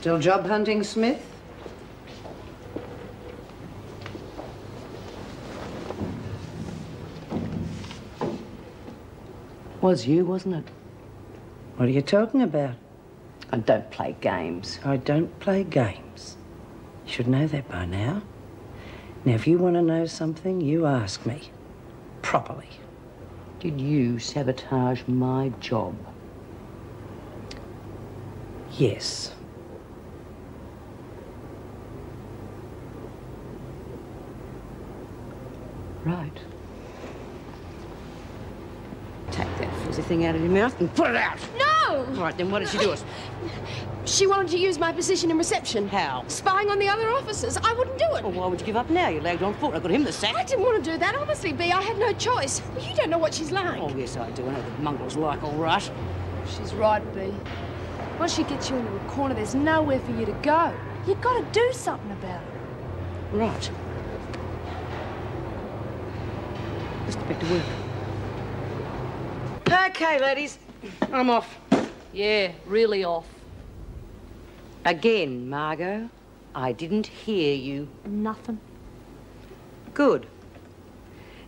Still job hunting, Smith? Was you, wasn't it? What are you talking about? I don't play games. I don't play games. You should know that by now. Now, if you want to know something, you ask me. Properly. Did you sabotage my job? Yes. Right. Take that fizzy thing out of your mouth and put it out. No! All right, then what did she do? She wanted to use my position in reception. How? Spying on the other officers. I wouldn't do it. Well, why would you give up now? You lagged on foot. I got him the sack. I didn't want to do that, honestly, Bea. I had no choice. Well, you don't know what she's like. Oh, yes, I do. I know the mongrel's like, all right. She's right, Bea. Once she gets you into a corner, there's nowhere for you to go. You've got to do something about it. Right. Let's get back to work. Okay, ladies. I'm off. Yeah, really off. Again, Margot, I didn't hear you. Nothing. Good.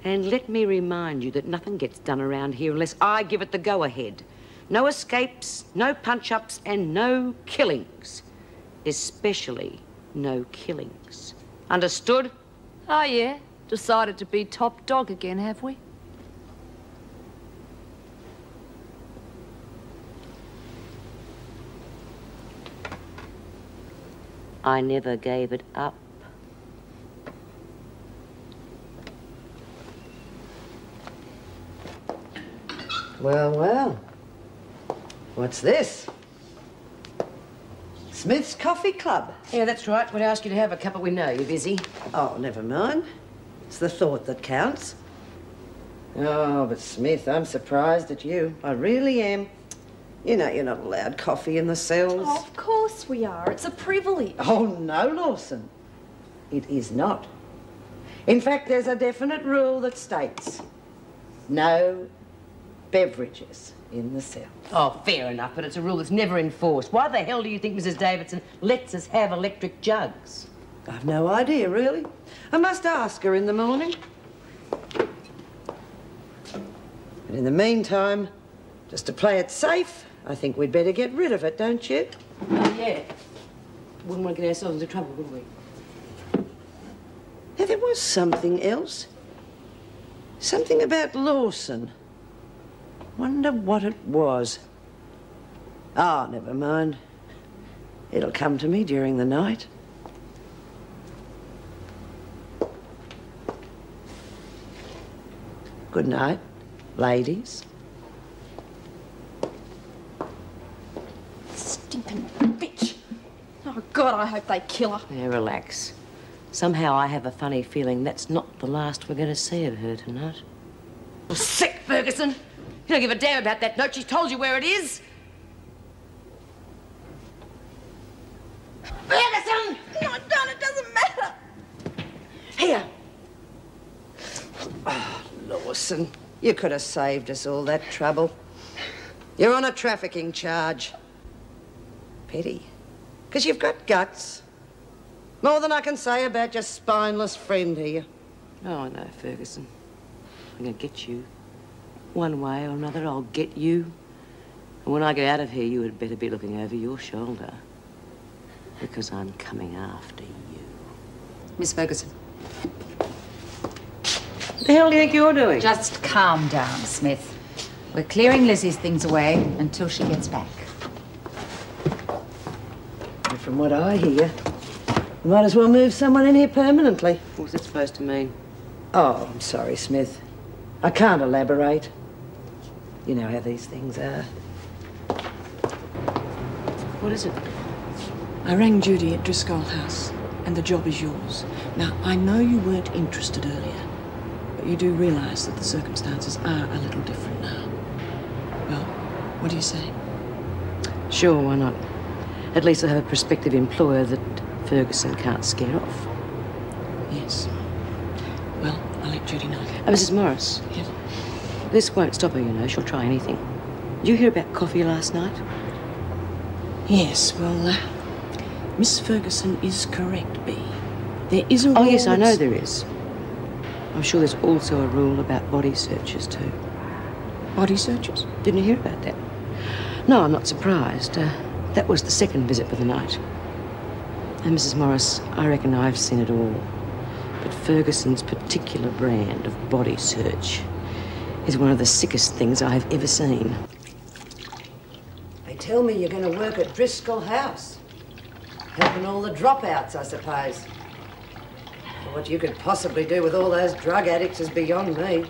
And let me remind you that nothing gets done around here unless I give it the go-ahead. No escapes, no punch-ups, and no killings. Especially no killings. Understood? Oh, yeah. Decided to be top dog again, have we? I never gave it up. Well, well. What's this? Smith's Coffee Club. Yeah, that's right. We'd ask you to have a cup, but we know you're busy. Oh, never mind. It's the thought that counts. Oh, but Smith, I'm surprised at you. I really am. You know you're not allowed coffee in the cells. Oh, of course we are. It's a privilege. Oh, no, Lawson. It is not. In fact, there's a definite rule that states no beverages in the cell. Oh, fair enough, but it's a rule that's never enforced. Why the hell do you think Mrs. Davidson lets us have electric jugs? I've no idea, really. I must ask her in the morning. But in the meantime, just to play it safe, I think we'd better get rid of it, don't you? Oh, yeah. Wouldn't want to get ourselves into trouble, would we? Now, there was something else. Something about Lawson. Wonder what it was. Ah, never mind. It'll come to me during the night. Good night, ladies. Stinking bitch. Oh, God, I hope they kill her. Yeah, relax. Somehow I have a funny feeling that's not the last we're going to see of her tonight. Well, sick, Ferguson! You don't give a damn about that note. She's told you where it is. Ferguson! No, Don, it doesn't matter. Here. Oh, Lawson, you could have saved us all that trouble. You're on a trafficking charge. Pity, because you've got guts. More than I can say about your spineless friend here. Oh, I know, Ferguson. I'm going to get you. One way or another, I'll get you. And when I get out of here, you had better be looking over your shoulder. Because I'm coming after you. Miss Ferguson. What the hell do you think you're doing? Just calm down, Smith. We're clearing Lizzie's things away until she gets back. And from what I hear, you might as well move someone in here permanently. What's it supposed to mean? Oh, I'm sorry, Smith. I can't elaborate. You know how these things are. What is it? I rang Judy at Driscoll House, and the job is yours. Now, I know you weren't interested earlier, but you do realise that the circumstances are a little different now. Well, what do you say? Sure, why not? At least I have a prospective employer that Ferguson can't scare off. Yes. Well, I'll let Judy know. Mrs. Morris. Yes. This won't stop her, you know. She'll try anything. Did you hear about coffee last night? Yes, well, Miss Ferguson is correct, Bea. There is a rule. Oh, yes, I know there is. I'm sure there's also a rule about body searches, too. Body searches? Didn't you hear about that? No, I'm not surprised. That was the second visit for the night. And Mrs. Morris, I reckon I've seen it all. But Ferguson's particular brand of body search is one of the sickest things I've ever seen. They tell me you're going to work at Driscoll House. Helping all the dropouts, I suppose. What you could possibly do with all those drug addicts is beyond me.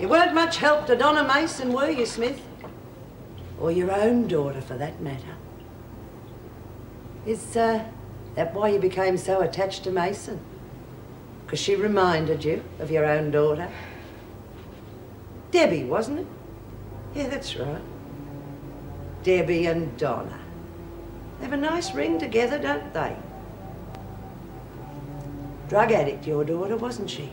You weren't much help to Donna Mason, were you, Smith? Or your own daughter, for that matter. Is that why you became so attached to Mason? Because she reminded you of your own daughter? Debbie, wasn't it? Yeah, that's right. Debbie and Donna. They have a nice ring together, don't they? Drug addict, your daughter, wasn't she?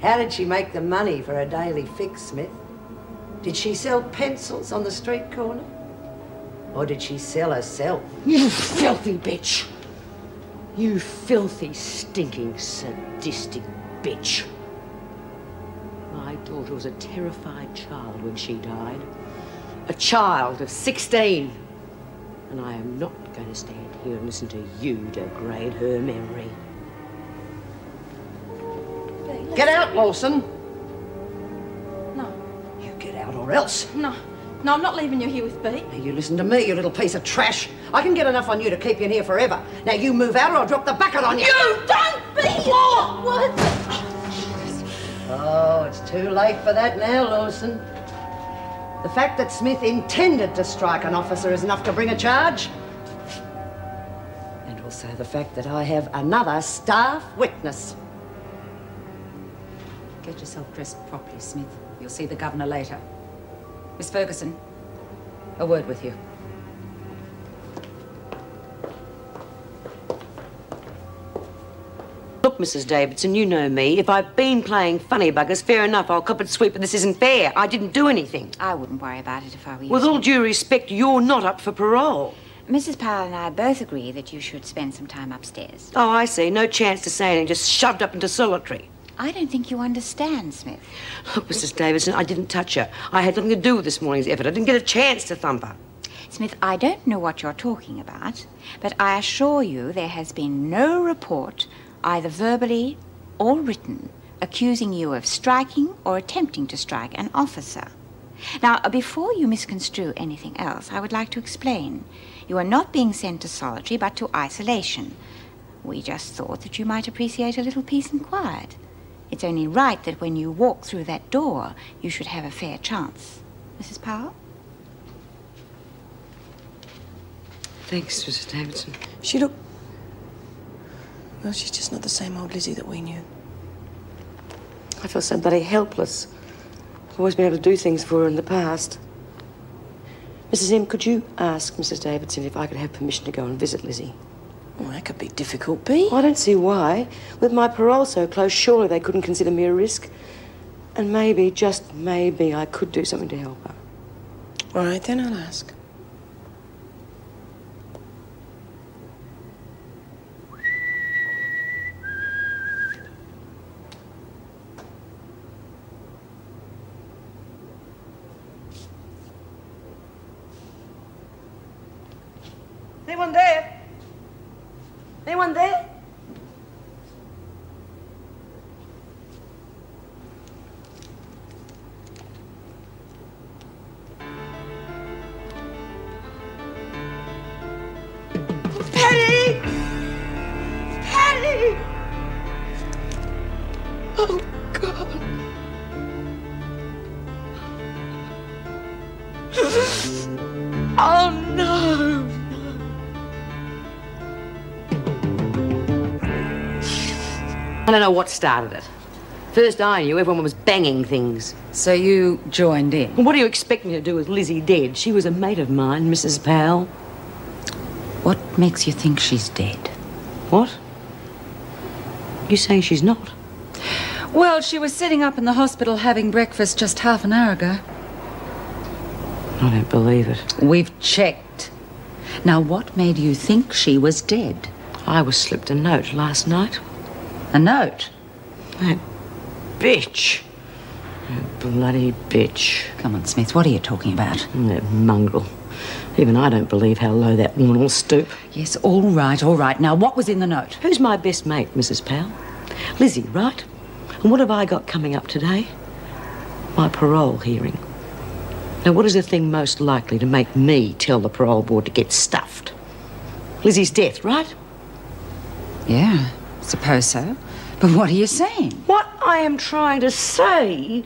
How did she make the money for her daily fix, Smith? Did she sell pencils on the street corner? Or did she sell herself? You filthy bitch! You filthy, stinking, sadistic bitch. My daughter was a terrified child when she died. A child of 16. And I am not going to stand here and listen to you degrade her memory. Get out, Lawson. No. You get out or else. No. No, I'm not leaving you here with Bea. Now, you listen to me, you little piece of trash. I can get enough on you to keep you in here forever. Now, you move out or I'll drop the bucket on you. You don't be! What? Oh, it's too late for that now, Lawson. The fact that Smith intended to strike an officer is enough to bring a charge. And also the fact that I have another staff witness. Get yourself dressed properly, Smith. You'll see the governor later. Miss Ferguson, a word with you. Look, Mrs. Davidson, you know me. If I've been playing funny buggers, fair enough, I'll cop it sweep, but this isn't fair. I didn't do anything. I wouldn't worry about it if I were you. With all due respect, you're not up for parole. Mrs. Powell and I both agree that you should spend some time upstairs. Oh, I see. No chance to say anything, just shoved up into solitary. I don't think you understand, Smith. Look, Mrs. Davidson, I didn't touch her. I had nothing to do with this morning's effort. I didn't get a chance to thump her. Smith, I don't know what you're talking about, but I assure you there has been no report, either verbally or written, accusing you of striking or attempting to strike an officer. Now, before you misconstrue anything else, I would like to explain. You are not being sent to solitary, but to isolation. We just thought that you might appreciate a little peace and quiet. It's only right that when you walk through that door, you should have a fair chance. Mrs. Powell? Thanks, Mrs. Davidson. She looked... Well, she's just not the same old Lizzie that we knew. I feel so bloody helpless. I've always been able to do things for her in the past. Mrs. M, could you ask Mrs. Davidson if I could have permission to go and visit Lizzie? Well, that could be difficult, Bea. I don't see why. With my parole so close, surely they couldn't consider me a risk. And maybe, just maybe, I could do something to help her. All right, then I'll ask. Anyone there? Anyone there? Patty! Patty! Oh, God. Oh, no! I don't know what started it. First I knew, everyone was banging things. So you joined in? What do you expect me to do with Lizzie dead? She was a mate of mine, Mrs. Powell. What makes you think she's dead? What? You saying she's not? Well, she was sitting up in the hospital having breakfast just half an hour ago. I don't believe it. We've checked. Now, what made you think she was dead? I was slipped a note last night. A note? That bitch. That bloody bitch. Come on, Smith, what are you talking about? That mongrel. Even I don't believe how low that woman will stoop. Yes, all right, all right. Now, what was in the note? Who's my best mate, Mrs. Powell? Lizzie, right? And what have I got coming up today? My parole hearing. Now, what is the thing most likely to make me tell the parole board to get stuffed? Lizzie's death, right? Yeah, suppose so. But what are you saying? What I am trying to say...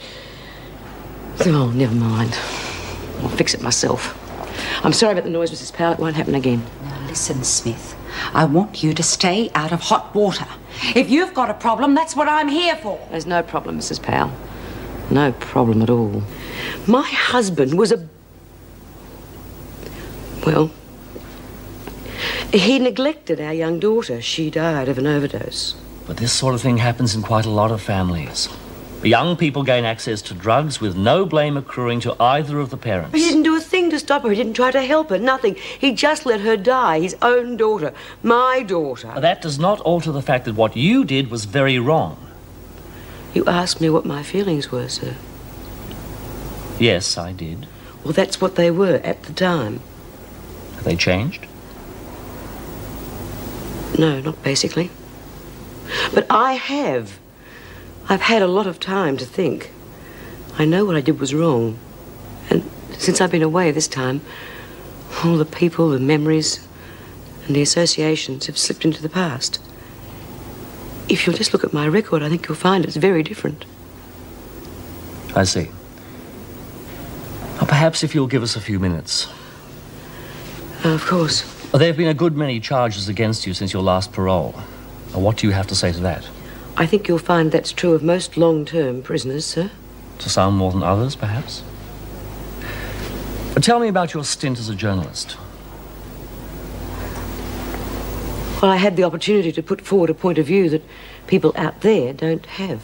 Oh, never mind. I'll fix it myself. I'm sorry about the noise, Mrs. Powell. It won't happen again. Now, listen, Smith. I want you to stay out of hot water. If you've got a problem, that's what I'm here for. There's no problem, Mrs. Powell. No problem at all. My husband was a... Well, he neglected our young daughter. She died of an overdose. But this sort of thing happens in quite a lot of families. Young people gain access to drugs with no blame accruing to either of the parents. He didn't do a thing to stop her. He didn't try to help her. Nothing. He just let her die. His own daughter. My daughter. That does not alter the fact that what you did was very wrong. You asked me what my feelings were, sir. Yes, I did. Well, that's what they were at the time. Have they changed? No, not basically. But I have. I've had a lot of time to think. I know what I did was wrong. And since I've been away this time, all the people, the memories, and the associations have slipped into the past. If you'll just look at my record, I think you'll find it's very different. I see. Well, perhaps if you'll give us a few minutes. Of course. There have been a good many charges against you since your last parole. What do you have to say to that? I think you'll find that's true of most long-term prisoners, sir. To some more than others, perhaps? But tell me about your stint as a journalist. Well, I had the opportunity to put forward a point of view that people out there don't have.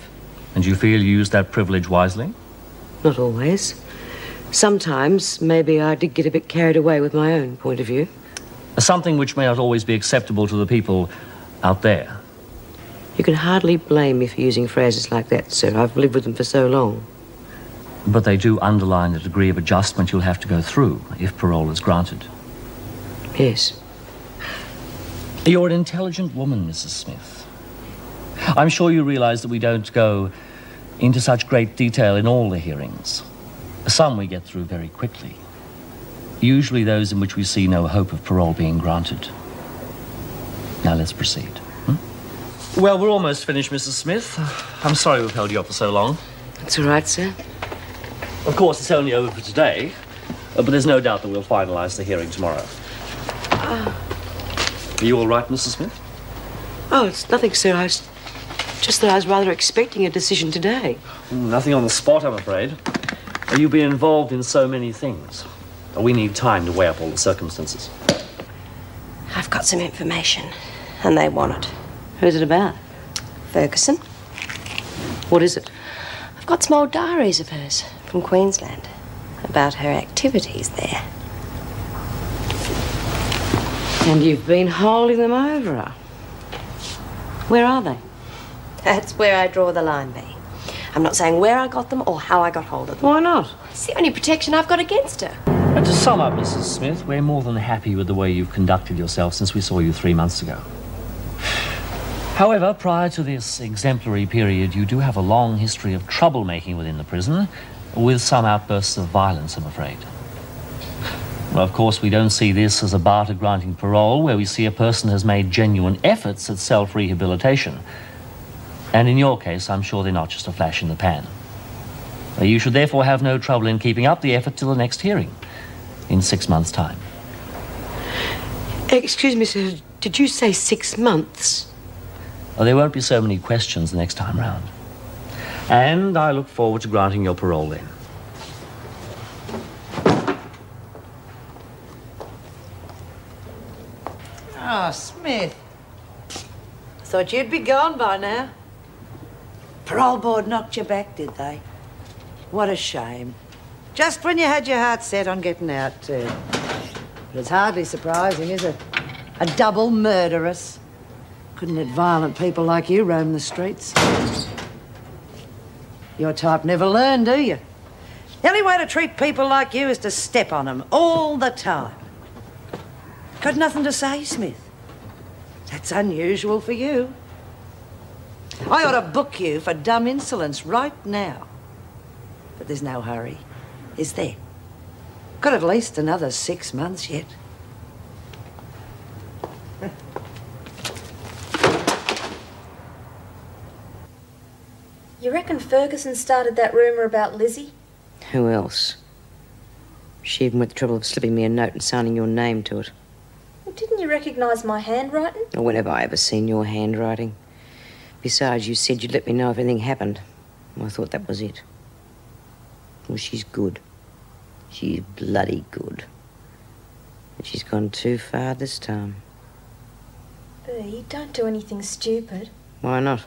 And you feel you used that privilege wisely? Not always. Sometimes, maybe I did get a bit carried away with my own point of view. Something which may not always be acceptable to the people out there. You can hardly blame me for using phrases like that, sir. I've lived with them for so long. But they do underline the degree of adjustment you'll have to go through if parole is granted. Yes. You're an intelligent woman, Mrs. Smith. I'm sure you realize that we don't go into such great detail in all the hearings. Some we get through very quickly. Usually those in which we see no hope of parole being granted. Now let's proceed. Well, we're almost finished, Mrs. Smith. I'm sorry we've held you up for so long. That's all right, sir. Of course, it's only over for today, but there's no doubt that we'll finalize the hearing tomorrow. Are you all right, Mrs. Smith? Oh, it's nothing, sir. Just that I was rather expecting a decision today. Nothing on the spot, I'm afraid. You've been involved in so many things. We need time to weigh up all the circumstances. I've got some information, and they want it. Who's it about? Ferguson. What is it? I've got some old diaries of hers from Queensland about her activities there. And you've been holding them over her. Where are they? That's where I draw the line, B. I'm not saying where I got them or how I got hold of them. Why not? It's the only protection I've got against her. And to sum up, Mrs. Smith, we're more than happy with the way you've conducted yourself since we saw you 3 months ago. However, prior to this exemplary period, you do have a long history of troublemaking within the prison, with some outbursts of violence, I'm afraid. Well, of course, we don't see this as a bar to granting parole, where we see a person has made genuine efforts at self-rehabilitation. And in your case, I'm sure they're not just a flash in the pan. You should therefore have no trouble in keeping up the effort till the next hearing, in 6 months' time. Excuse me, sir. Did you say 6 months? Well, there won't be so many questions the next time round. And I look forward to granting your parole then. Oh, Smith. Thought you'd be gone by now. Parole board knocked you back, did they? What a shame. Just when you had your heart set on getting out, too. But it's hardly surprising, is it? A double murderess. Couldn't let violent people like you roam the streets. Your type never learn, do you? The only way to treat people like you is to step on them all the time. Got nothing to say, Smith? That's unusual for you. I ought to book you for dumb insolence right now. But there's no hurry, is there? Got at least another 6 months yet. You reckon Ferguson started that rumour about Lizzie? Who else? She even went the trouble of slipping me a note and signing your name to it. Well, didn't you recognise my handwriting? Or when have I ever seen your handwriting? Besides, you said you'd let me know if anything happened. Well, I thought that was it. Well, she's good. She's bloody good. But she's gone too far this time. Bea, don't do anything stupid. Why not?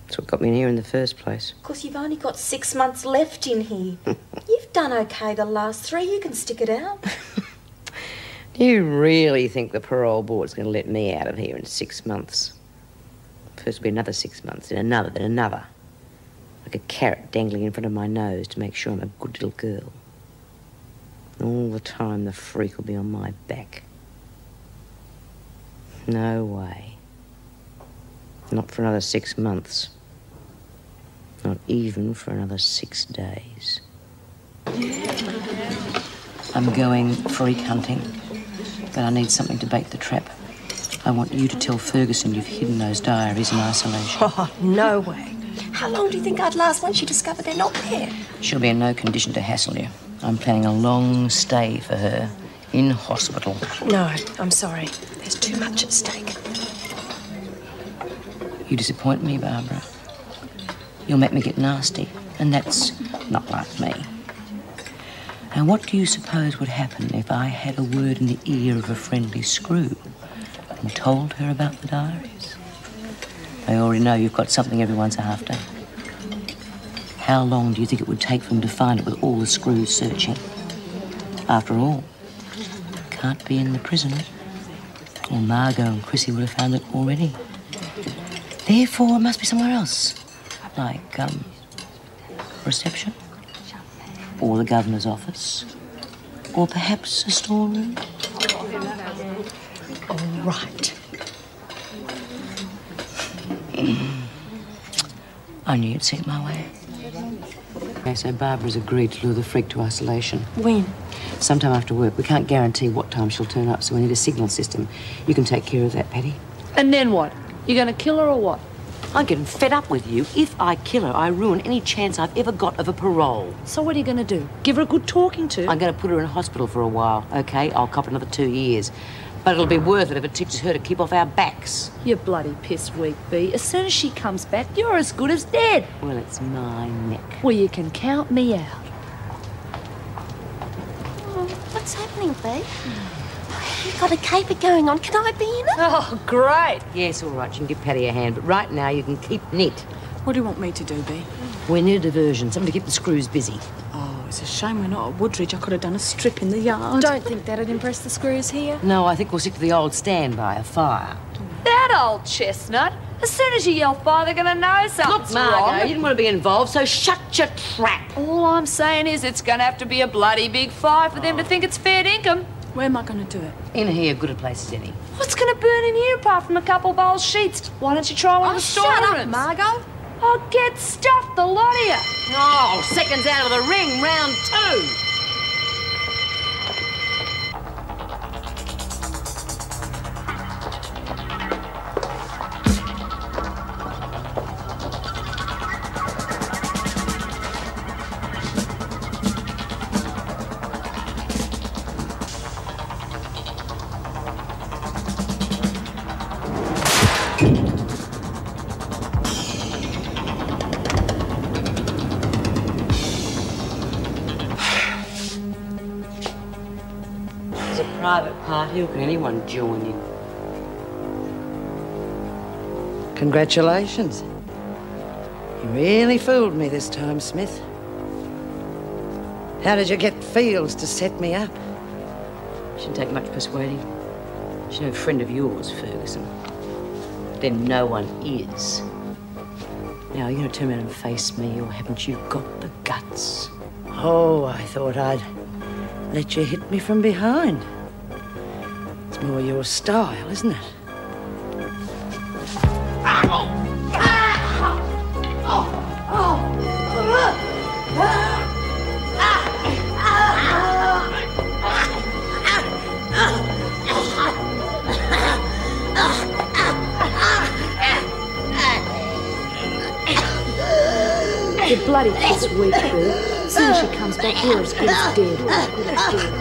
That's what got me in here in the first place. Because you've only got 6 months left in here. You've done okay the last 3. You can stick it out. Do you really think the parole board's going to let me out of here in 6 months? First will be another 6 months, then another, then another. Like a carrot dangling in front of my nose to make sure I'm a good little girl. And all the time the freak will be on my back. No way. Not for another 6 months. Not even for another 6 days. I'm going freak hunting, but I need something to bait the trap. I want you to tell Ferguson you've hidden those diaries in isolation. Oh, no way. How long do you think I'd last once she discovered they're not there? She'll be in no condition to hassle you. I'm planning a long stay for her in hospital. No, I'm sorry. There's too much at stake. You disappoint me, Barbara. You'll make me get nasty, and that's not like me. Now, what do you suppose would happen if I had a word in the ear of a friendly screw and told her about the diaries? I already know you've got something everyone's after. How long do you think it would take for them to find it with all the screws searching? After all, it can't be in the prison, or Margot and Chrissy would have found it already. Therefore, it must be somewhere else, like, reception, or the governor's office, or perhaps a storeroom. All right. I knew you'd see it my way. Okay, so Barbara's agreed to lure the freak to isolation. When? Sometime after work. We can't guarantee what time she'll turn up, so we need a signal system. You can take care of that, Patty. And then what? You gonna kill her or what? I'm getting fed up with you. If I kill her, I ruin any chance I've ever got of a parole. So what are you gonna do? Give her a good talking to? I'm going to put her in hospital for a while, okay? I'll cop another 2 years. But it'll be worth it if it teaches her to keep off our backs. You bloody piss weak, Bea. As soon as she comes back, you're as good as dead. Well, it's my neck. Well, you can count me out. What's happening, Bea? You've got a caper going on. Can I be in it? Oh, great. Yes, all right, you can give Patty a hand, but right now you can keep knit. What do you want me to do, Bea? We need a diversion, something to keep the screws busy. Oh, it's a shame we're not at Woodridge. I could have done a strip in the yard. Don't think that'd impress the screws here. No, I think we'll stick to the old standby, a fire. That old chestnut. As soon as you yell fire, they're gonna know something's Look, Margot, wrong. you didn't want to be involved, so shut your trap. All I'm saying is it's gonna have to be a bloody big fire for them to think it's fair dinkum. Where am I going to do it? In here, good a place as any. What's gonna burn in here apart from a couple of old sheets? Why don't you try one of the Shut up, storerooms? Margot. Oh, get stuffed, the lot of you. Oh, seconds out of the ring, round 2. Private party, or can anyone join you? Congratulations. You really fooled me this time, Smith. How did you get Fields to set me up? Shouldn't take much persuading. She's no friend of yours, Ferguson. Then no one is. Now, are you going to turn around and face me, or haven't you got the guts? Oh, I thought I'd let you hit me from behind. It's more your style, isn't it? Your bloody kid's weak, Boo. As soon as she comes back, you're as good as dead. Good as dead.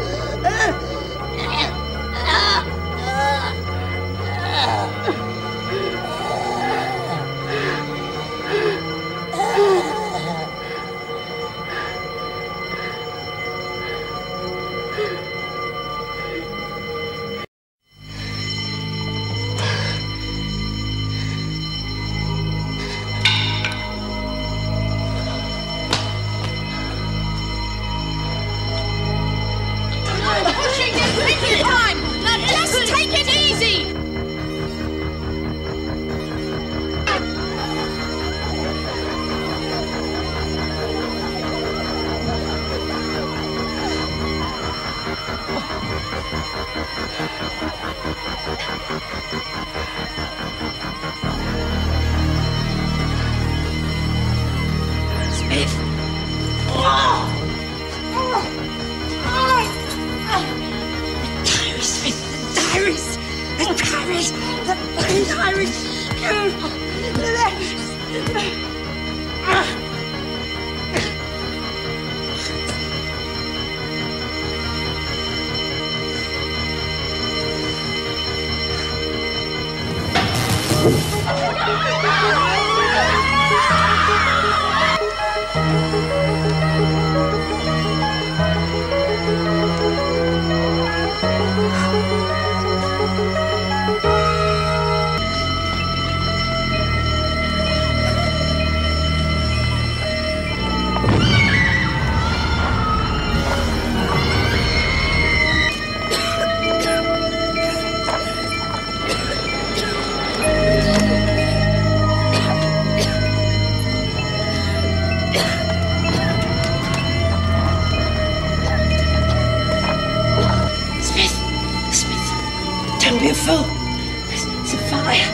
It's a fire.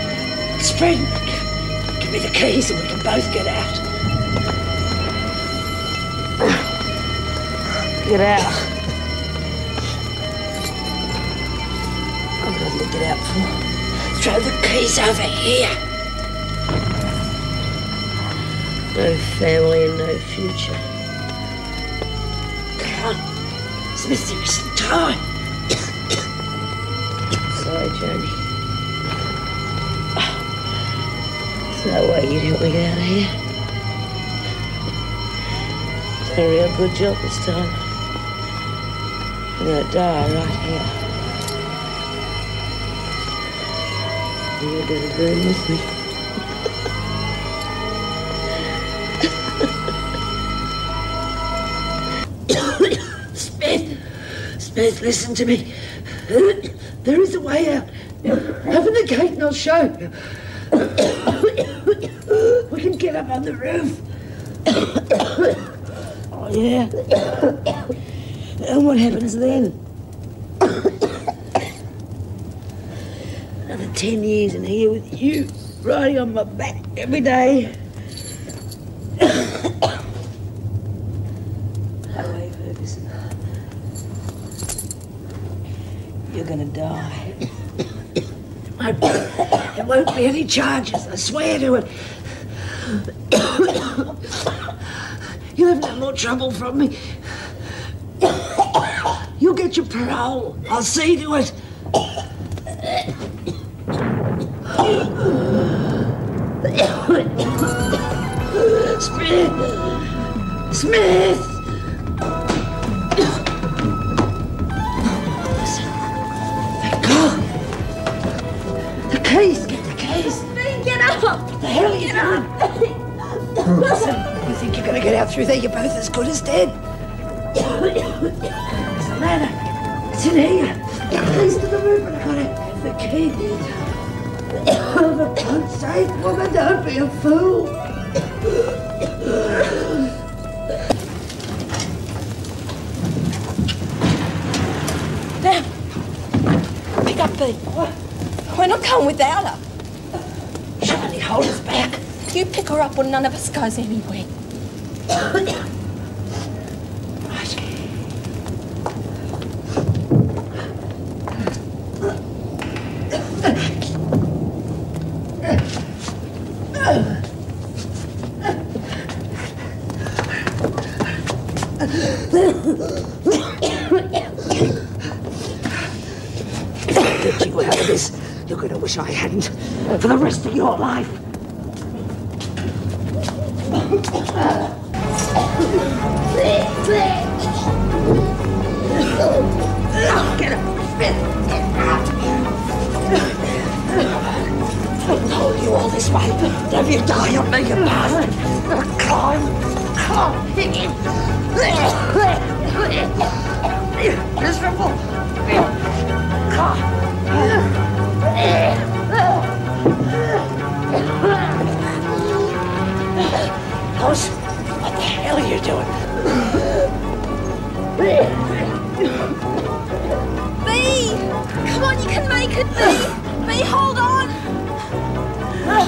Spread. Give me the keys and we can both get out. Get out. What did you get out for? Throw the keys over here. No family and no future. Come on. Smith, there isn't time. Sorry, Jamie. There's no way you'd help me get out of here. It's a real good job this time. I'm gonna die right here. You're gonna burn with me. Smith, listen to me. There is a way out. Open the gate and I'll show you. We can get up on the roof. Oh, yeah. And what happens then? Another 10 years in here with you, riding on my back every day. Away, Ferguson. You're gonna die. There won't be any charges, I swear to it. You'll have no more trouble from me. You'll get your parole. I'll see to it. Smith! Smith! Keys! Get the keys! Get up! What the hell are you doing? Listen, you think you're gonna get out through there? You're both as good as dead. There's a ladder. It's in here. Please to the roof, and I got the key. For God's sake, woman, don't be a fool. Now, pick up Bea. We're not going without her. Charlie, hold us back. You pick her up or none of us goes anywhere. Get you out of this. You're going to wish I hadn't for the rest of your life. Get up, I'll hold you all this way. Have you die on me, you bastard? Climb. Miserable. House, what the hell are you doing? Bea! Come on, you can make it, Bea! Bea, hold on! Bea!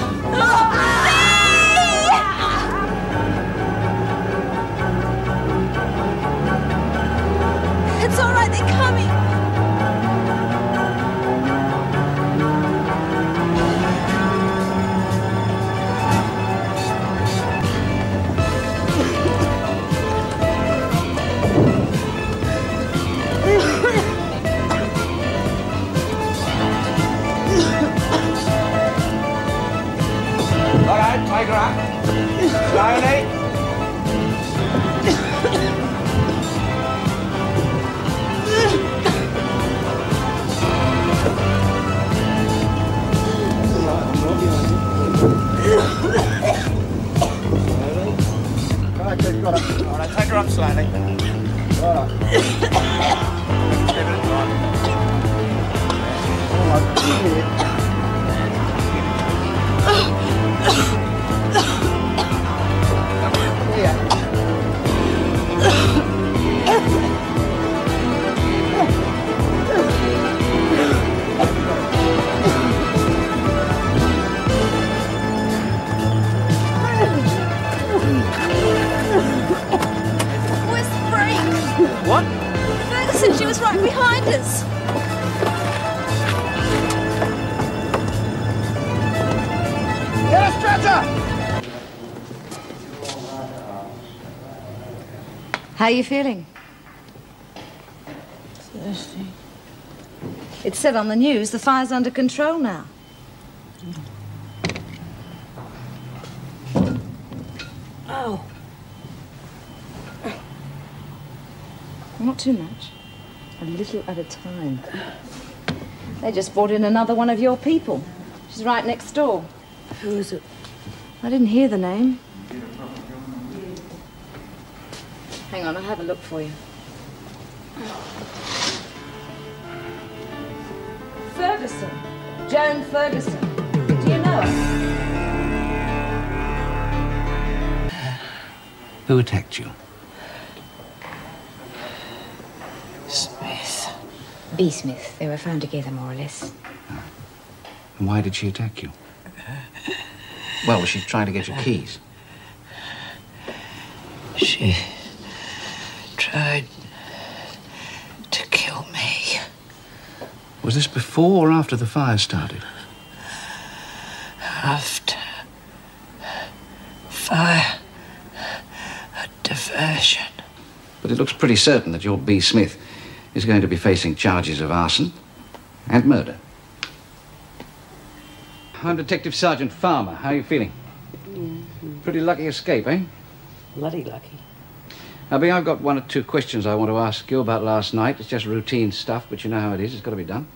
It's all right, they're coming! Take her up. Slowly. All right, take her up slowly. All right. Give it a try. What? Ferguson, she was right behind us. Get a stretcher! How are you feeling? Thirsty. It said on the news the fire's under control now. Oh. Not too much. A little at a time. They just brought in another one of your people. She's right next door. Who is it? I didn't hear the name. Hang on, I'll have a look for you. Ferguson. Joan Ferguson. Do you know her? Who attacked you? Smith. Bea Smith. They were found together, more or less. And why did she attack you? Well, was she trying to get your keys? She tried to kill me. Was this before or after the fire started? After fire, a diversion. But it looks pretty certain that your Bea Smith is going to be facing charges of arson and murder. I'm Detective Sergeant Farmer. How are you feeling? Pretty lucky escape, eh? Bloody lucky. Now, Bea, I've got one or two questions I want to ask you about last night. It's just routine stuff, but you know how it is. It's got to be done.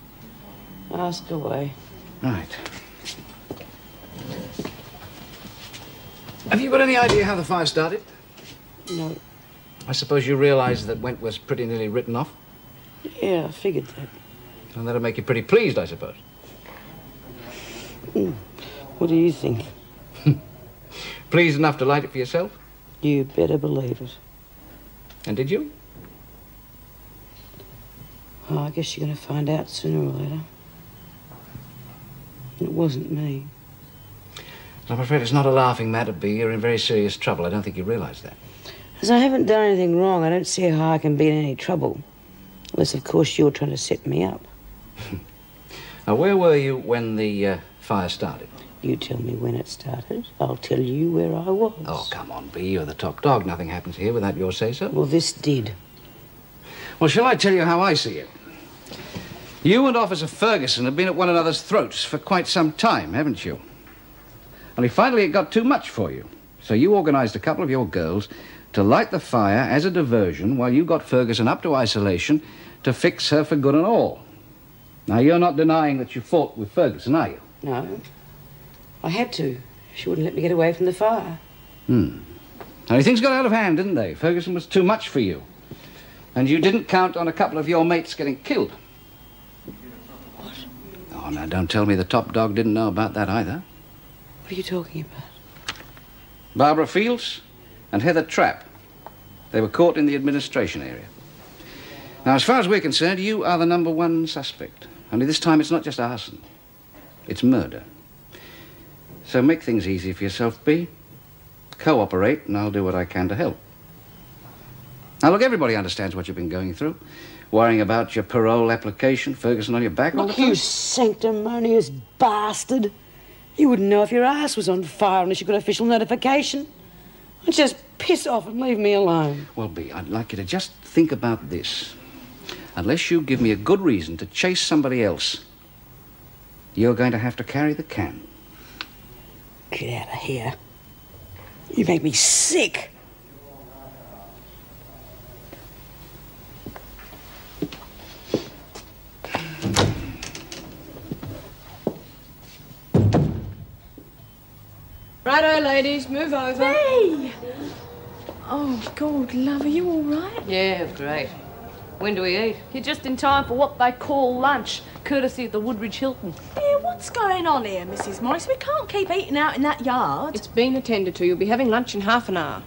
Ask away. Right. Have you got any idea how the fire started? No. I suppose you realise that Wentworth's pretty nearly written off? Yeah, I figured that. And that'll make you pretty pleased, I suppose. What do you think? Pleased enough to light it for yourself? You better believe it. And did you? Oh, I guess you're going to find out sooner or later. It wasn't me. I'm afraid it's not a laughing matter, B. You're in very serious trouble. I don't think you realise that. As I haven't done anything wrong, I don't see how I can be in any trouble. Unless, of course, you're trying to set me up. Now, where were you when the fire started? You tell me when it started. I'll tell you where I was. Oh, come on, B. You're the top dog. Nothing happens here without your say-so. Well, this did. Well, shall I tell you how I see it? You and Officer Ferguson have been at one another's throats for quite some time, haven't you? Only finally it got too much for you. So you organised a couple of your girls to light the fire as a diversion while you got Ferguson up to isolation to fix her for good and all. Now, you're not denying that you fought with Ferguson, are you? No. I had to. She wouldn't let me get away from the fire. Now, things got out of hand, didn't they? Ferguson was too much for you. And you didn't count on a couple of your mates getting killed. What? Oh, now, don't tell me the top dog didn't know about that either. What are you talking about? Barbara Fields and Heather Trapp. They were caught in the administration area. Now, as far as we're concerned, you are the #1 suspect. Only this time it's not just arson. It's murder. So make things easy for yourself, B. Cooperate, and I'll do what I can to help. Now, look, everybody understands what you've been going through. Worrying about your parole application, Ferguson on your back all the Look, time. you sanctimonious bastard. You wouldn't know if your ass was on fire unless you got official notification. Just piss off and leave me alone. Well, B, I'd like you to just think about this. Unless you give me a good reason to chase somebody else, you're going to have to carry the can. Get out of here. You make me sick. Righto, ladies, move over. Hey! Oh, God, love, are you all right? Yeah, great. When do we eat? You're just in time for what they call lunch, courtesy of the Woodridge Hilton. Yeah, what's going on here, Mrs. Morris? We can't keep eating out in that yard. It's been attended to. You'll be having lunch in half an hour.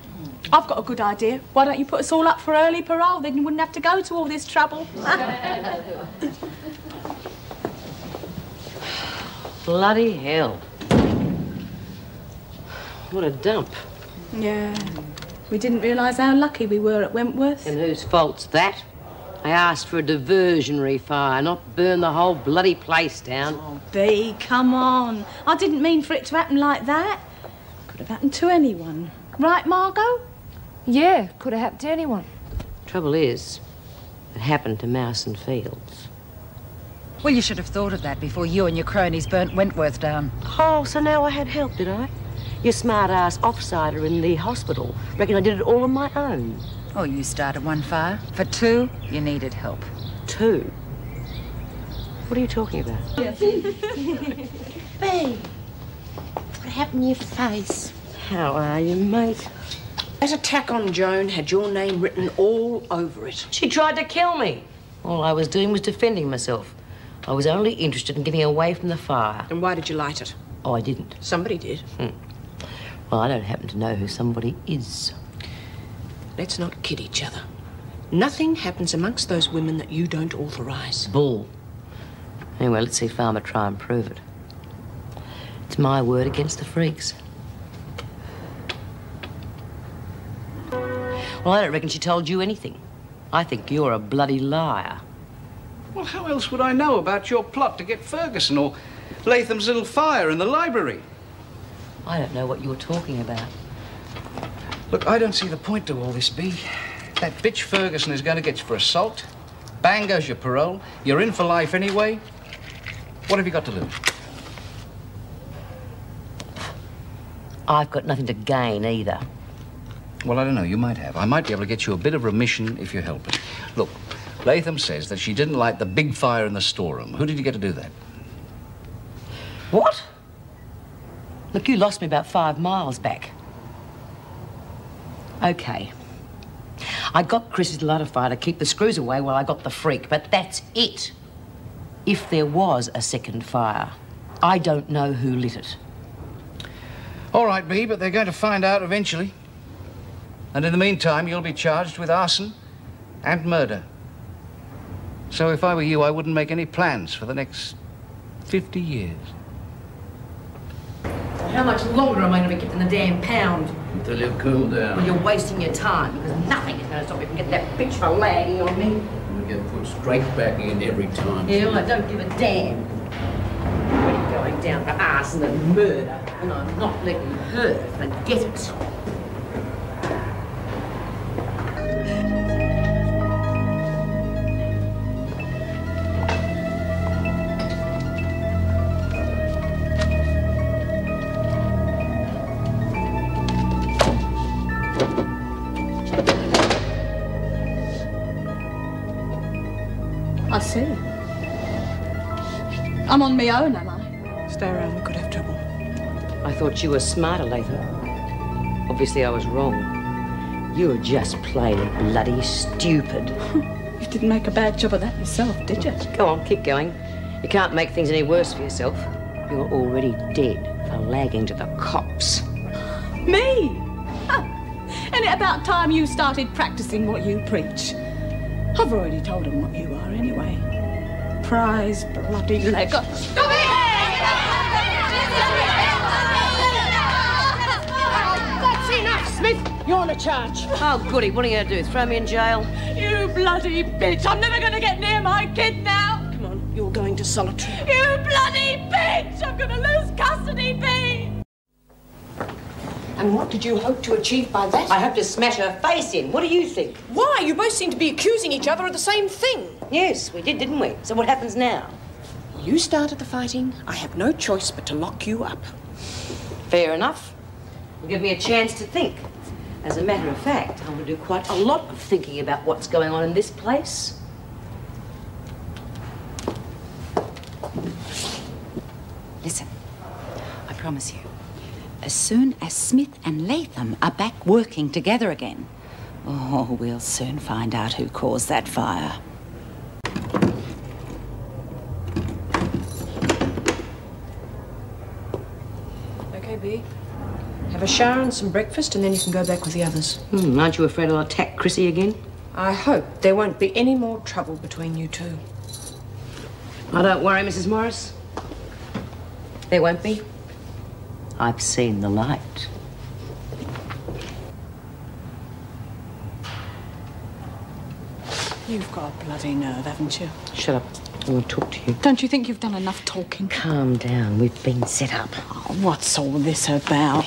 I've got a good idea. Why don't you put us all up for early parole? Then you wouldn't have to go to all this trouble. Bloody hell. What a dump. Yeah. We didn't realise how lucky we were at Wentworth. And whose fault's that? I asked for a diversionary fire, not burn the whole bloody place down. Oh, Bea, come on. I didn't mean for it to happen like that. Could have happened to anyone. Right, Margot? Yeah, could have happened to anyone. Trouble is, it happened to Mouse and Fields. Well, you should have thought of that before you and your cronies burnt Wentworth down. Oh, so now I had help, did I? Your smart-ass offsider in the hospital. Reckon I did it all on my own. Oh, you started one fire. For two, you needed help. 2? What are you talking about? Bea, what happened to your face? How are you, mate? That attack on Joan had your name written all over it. She tried to kill me. All I was doing was defending myself. I was only interested in getting away from the fire. And why did you light it? Oh, I didn't. Somebody did. Well, I don't happen to know who somebody is. Let's not kid each other. Nothing happens amongst those women that you don't authorise. Bull. Anyway, let's see Farmer try and prove it. It's my word against the freaks. Well, I don't reckon she told you anything. I think you're a bloody liar. Well, how else would I know about your plot to get Ferguson or Latham's little fire in the library? I don't know what you're talking about. Look, I don't see the point to all this, B. That bitch Ferguson is going to get you for assault. Bang goes your parole. You're in for life anyway. What have you got to lose? I've got nothing to gain either. Well, I don't know. You might have. I might be able to get you a bit of remission if you help us. Look, Latham says that she didn't light the big fire in the storeroom. Who did you get to do that? What? Look, you lost me about 5 miles back. Okay. I got Chris's lighter fire to keep the screws away while I got the freak, but that's it. If there was a second fire, I don't know who lit it. All right, Bea, but they're going to find out eventually. And in the meantime, you'll be charged with arson and murder. So if I were you, I wouldn't make any plans for the next 50 years. How much longer am I going to be kept in the damn pound? Until you cool down. Well, you're wasting your time, because nothing is going to stop you from getting that bitch for lagging on me. You get put straight back in every time. Yeah, well, I don't give a damn. We're going down for arson and murder, and I'm not letting her forget it. I see. I'm on my own, am I? Stay around, we could have trouble. I thought you were smarter, Latham. Obviously, I was wrong. You were just plain bloody stupid. You didn't make a bad job of that yourself, did you? Go on, keep going. You can't make things any worse for yourself. You're already dead for lagging to the cops. Me? Huh. And it about time you started practicing what you preach. I've already told them what you are anyway. Prize bloody legger. Stop it! That's enough, Smith. You're on a charge. Oh, goody. What are you going to do? Throw me in jail? You bloody bitch. I'm never going to get near my kid now. Come on, you're going to solitary. You bloody bitch. I'm going to lose custody, Bea. And what did you hope to achieve by that? I hope to smash her face in. What do you think? Why? You both seem to be accusing each other of the same thing. Yes, we did, didn't we? So what happens now? You started the fighting. I have no choice but to lock you up. Fair enough. Well, give me a chance to think. As a matter of fact, I want to do quite a lot of thinking about what's going on in this place. Listen, I promise you, as soon as Smith and Latham are back working together again, oh, we'll soon find out who caused that fire. Okay, Bea. Have a shower and some breakfast, and then you can go back with the others. Aren't you afraid I'll attack Chrissy again? I hope there won't be any more trouble between you two. Oh, don't worry, Mrs. Morris. There won't be. I've seen the light. You've got a bloody nerve, haven't you? Shut up. I want to talk to you. Don't you think you've done enough talking? Calm down. We've been set up. Oh, what's all this about?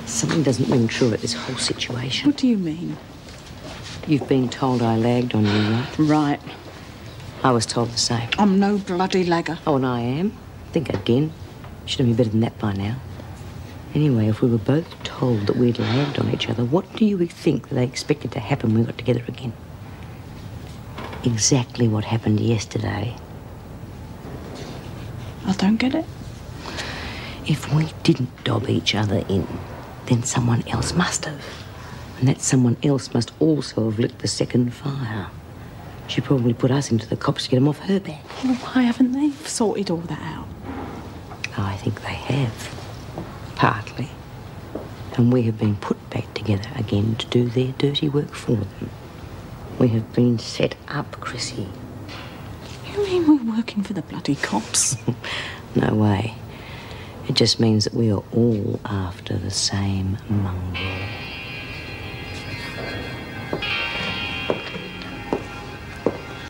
Something doesn't ring true at this whole situation. What do you mean? You've been told I lagged on you, right? Right. I was told the same. I'm no bloody lagger. Oh, and I am. Think again. Should have been better than that by now. Anyway, if we were both told that we'd lagged on each other, what do you think that they expected to happen when we got together again? Exactly what happened yesterday. I don't get it. If we didn't dob each other in, then someone else must have. And that someone else must also have lit the second fire. She probably put us into the cops to get them off her back. Well, why haven't they sorted all that out? I think they have. Partly. And we have been put back together again to do their dirty work for them. We have been set up, Chrissy. You mean we're working for the bloody cops? No way. It just means that we are all after the same mongrel.